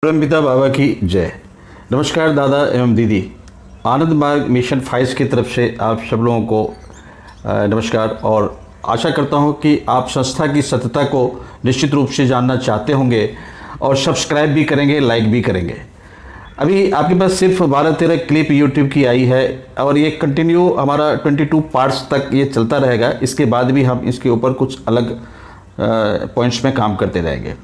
परमपिता बाबा की जय। नमस्कार दादा एवं दीदी। आनंद मार्ग मिशन फाइज की तरफ से आप सब लोगों को नमस्कार और आशा करता हूं कि आप संस्था की सत्यता को निश्चित रूप से जानना चाहते होंगे और सब्सक्राइब भी करेंगे, लाइक भी करेंगे। अभी आपके पास सिर्फ 12-13 क्लिप यूट्यूब की आई है और ये कंटिन्यू हमारा 22 पार्ट्स तक ये चलता रहेगा। इसके बाद भी हम इसके ऊपर कुछ अलग पॉइंट्स में काम करते रहेंगे।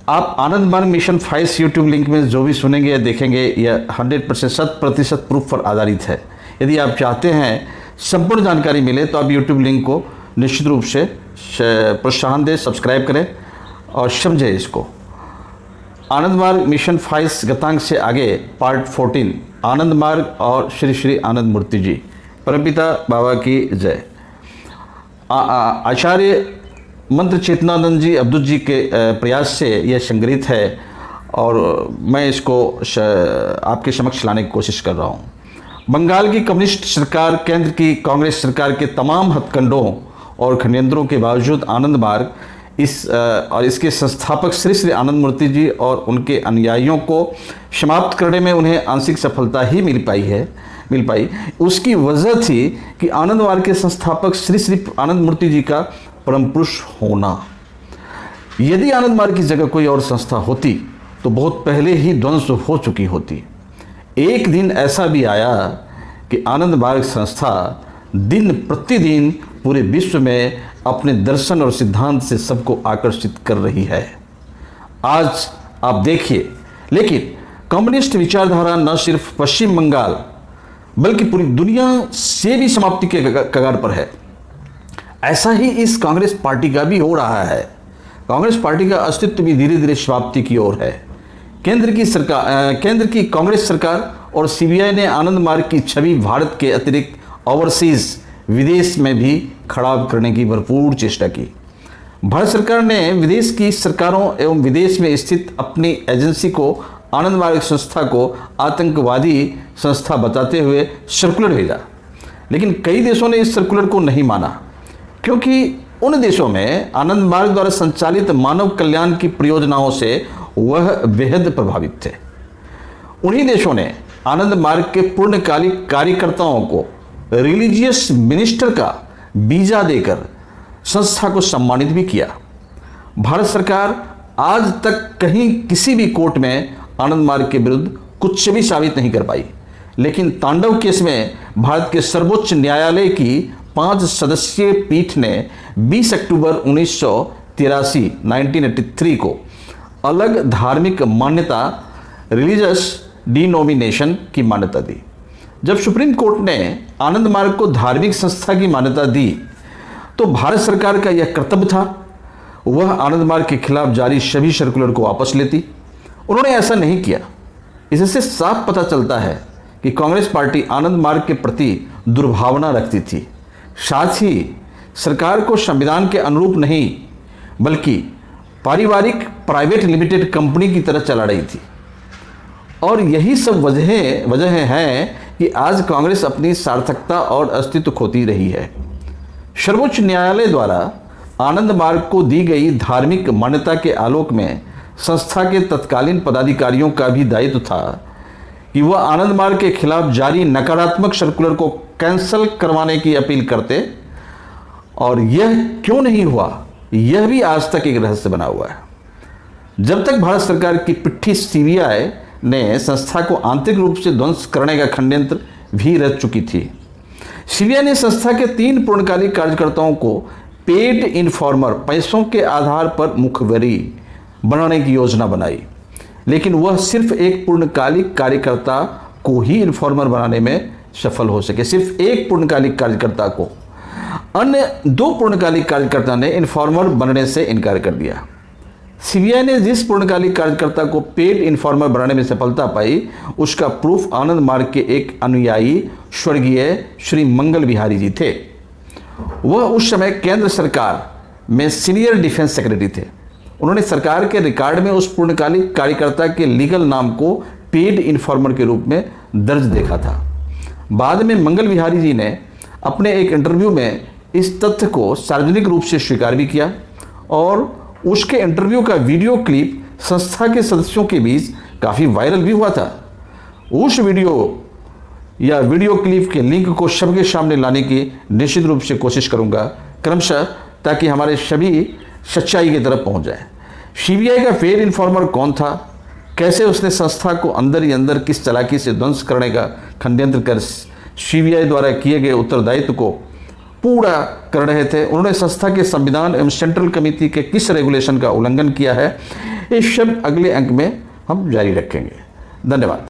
आप आनंद मार्ग मिशन 5 यूट्यूब लिंक में जो भी सुनेंगे या देखेंगे यह 100% 100% प्रूफ पर आधारित है। यदि आप चाहते हैं संपूर्ण जानकारी मिले तो आप यूट्यूब लिंक को निश्चित रूप से प्रोत्साहन दें, सब्सक्राइब करें और समझें इसको। आनंद मार्ग मिशन 5 गतांक से आगे पार्ट 14 आनंद मार्ग और श्री श्री आनंद मूर्ति जी। परमपिता बाबा की जय। आचार्य मंत्र चेतनानंद जी अब्दुल जी के प्रयास से यह संग्रहित है और मैं इसको आपके समक्ष लाने की कोशिश कर रहा हूँ। बंगाल की कम्युनिस्ट सरकार, केंद्र की कांग्रेस सरकार के तमाम हथकंडों और षड्यंत्रों के बावजूद आनंद मार्ग और इसके संस्थापक श्री श्री आनंद मूर्ति जी और उनके अनुयायियों को समाप्त करने में उन्हें आंशिक सफलता ही मिल पाई। उसकी वजह थी कि आनंद मार्ग के संस्थापक श्री श्री आनंद मूर्ति जी का परम पुरुष होना। यदि आनंद मार्ग की जगह कोई और संस्था होती तो बहुत पहले ही ध्वंस हो चुकी होती। एक दिन ऐसा भी आया कि आनंद मार्ग संस्था दिन प्रतिदिन पूरे विश्व में अपने दर्शन और सिद्धांत से सबको आकर्षित कर रही है। आज आप देखिए, लेकिन कम्युनिस्ट विचारधारा न सिर्फ पश्चिम बंगाल बल्कि पूरी दुनिया से भी समाप्ति के कगार पर है। ऐसा ही इस कांग्रेस पार्टी का भी हो रहा है। कांग्रेस पार्टी का अस्तित्व भी धीरे धीरे समाप्ति की ओर है। केंद्र की कांग्रेस सरकार और सीबीआई ने आनंद मार्ग की छवि भारत के अतिरिक्त ओवरसीज विदेश में भी खराब करने की भरपूर चेष्टा की। भारत सरकार ने विदेश की सरकारों एवं विदेश में स्थित अपनी एजेंसी को आनंद मार्ग संस्था को आतंकवादी संस्था बताते हुए सर्कुलर भेजा, लेकिन कई देशों ने इस सर्कुलर को नहीं माना क्योंकि उन देशों में आनंद मार्ग द्वारा संचालित मानव कल्याण की परियोजनाओं से वह बेहद प्रभावित थे। उन्हीं देशों ने आनंद मार्ग के पूर्णकालिक कार्यकर्ताओं को रिलीजियस मिनिस्टर का वीजा देकर संस्था को सम्मानित भी किया। भारत सरकार आज तक कहीं किसी भी कोर्ट में आनंद मार्ग के विरुद्ध कुछ भी साबित नहीं कर पाई, लेकिन तांडव केस में भारत के सर्वोच्च न्यायालय की 5 सदस्यीय पीठ ने 20 अक्टूबर 1983 को अलग धार्मिक मान्यता रिलीजियस डिनोमिनेशन की मान्यता दी। जब सुप्रीम कोर्ट ने आनंद मार्ग को धार्मिक संस्था की मान्यता दी तो भारत सरकार का यह कर्तव्य था वह आनंद मार्ग के खिलाफ जारी सभी सर्कुलर को वापस लेती। उन्होंने ऐसा नहीं किया। इससे साफ पता चलता है कि कांग्रेस पार्टी आनंद मार्ग के प्रति दुर्भावना रखती थी। साथ ही सरकार को संविधान के अनुरूप नहीं बल्कि पारिवारिक प्राइवेट लिमिटेड कंपनी की तरह चला रही थी। और यही सब वजह हैं कि आज कांग्रेस अपनी सार्थकता और अस्तित्व खोती रही है। सर्वोच्च न्यायालय द्वारा आनंद मार्ग को दी गई धार्मिक मान्यता के आलोक में संस्था के तत्कालीन पदाधिकारियों का भी दायित्व था कि वह आनंद मार्ग के खिलाफ जारी नकारात्मक सर्कुलर को कैंसल करवाने की अपील करते, और यह क्यों नहीं हुआ यह भी आज तक एक रहस्य बना हुआ है। जब तक भारत सरकार की पिट्ठी सीबीआई ने संस्था को आंतरिक रूप से ध्वंस करने का षड्यंत्र भी रच चुकी थी। सीबीआई ने संस्था के 3 पूर्णकालिक कार्यकर्ताओं को पेड इन्फॉर्मर पैसों के आधार पर मुखबिरी बनाने की योजना बनाई, लेकिन वह सिर्फ एक पूर्णकालिक कार्यकर्ता को ही इन्फॉर्मर बनाने में सफल हो सके, सिर्फ एक पूर्णकालिक कार्यकर्ता को। अन्य 2 पूर्णकालिक कार्यकर्ता ने इन्फॉर्मर बनने से इनकार कर दिया। सीबीआई ने जिस पूर्णकालिक कार्यकर्ता को पेड इन्फॉर्मर बनाने में सफलता पाई उसका प्रूफ आनंद मार्ग के एक अनुयायी स्वर्गीय श्री मंगल बिहारी जी थे। वह उस समय केंद्र सरकार में सीनियर डिफेंस सेक्रेटरी थे। उन्होंने सरकार के रिकॉर्ड में उस पूर्णकालिक कार्यकर्ता के लीगल नाम को पेड इन्फॉर्मर के रूप में दर्ज देखा था। बाद में मंगल बिहारी जी ने अपने एक इंटरव्यू में इस तथ्य को सार्वजनिक रूप से स्वीकार भी किया और उसके इंटरव्यू का वीडियो क्लिप संस्था के सदस्यों के बीच काफ़ी वायरल भी हुआ था। उस वीडियो या वीडियो क्लिप के लिंक को सबके सामने लाने की निश्चित रूप से कोशिश करूंगा क्रमशः, ताकि हमारे सभी सच्चाई की तरफ पहुंच जाए। सीबीआई का फेल इन्फॉर्मर कौन था, कैसे उसने संस्था को अंदर ही अंदर किस चालाकी से ध्वंस करने का षड्यंत्र कर सीबीआई द्वारा किए गए उत्तरदायित्व को पूरा कर रहे थे, उन्होंने संस्था के संविधान एवं सेंट्रल कमेटी के किस रेगुलेशन का उल्लंघन किया है, ये सब अगले अंक में हम जारी रखेंगे। धन्यवाद।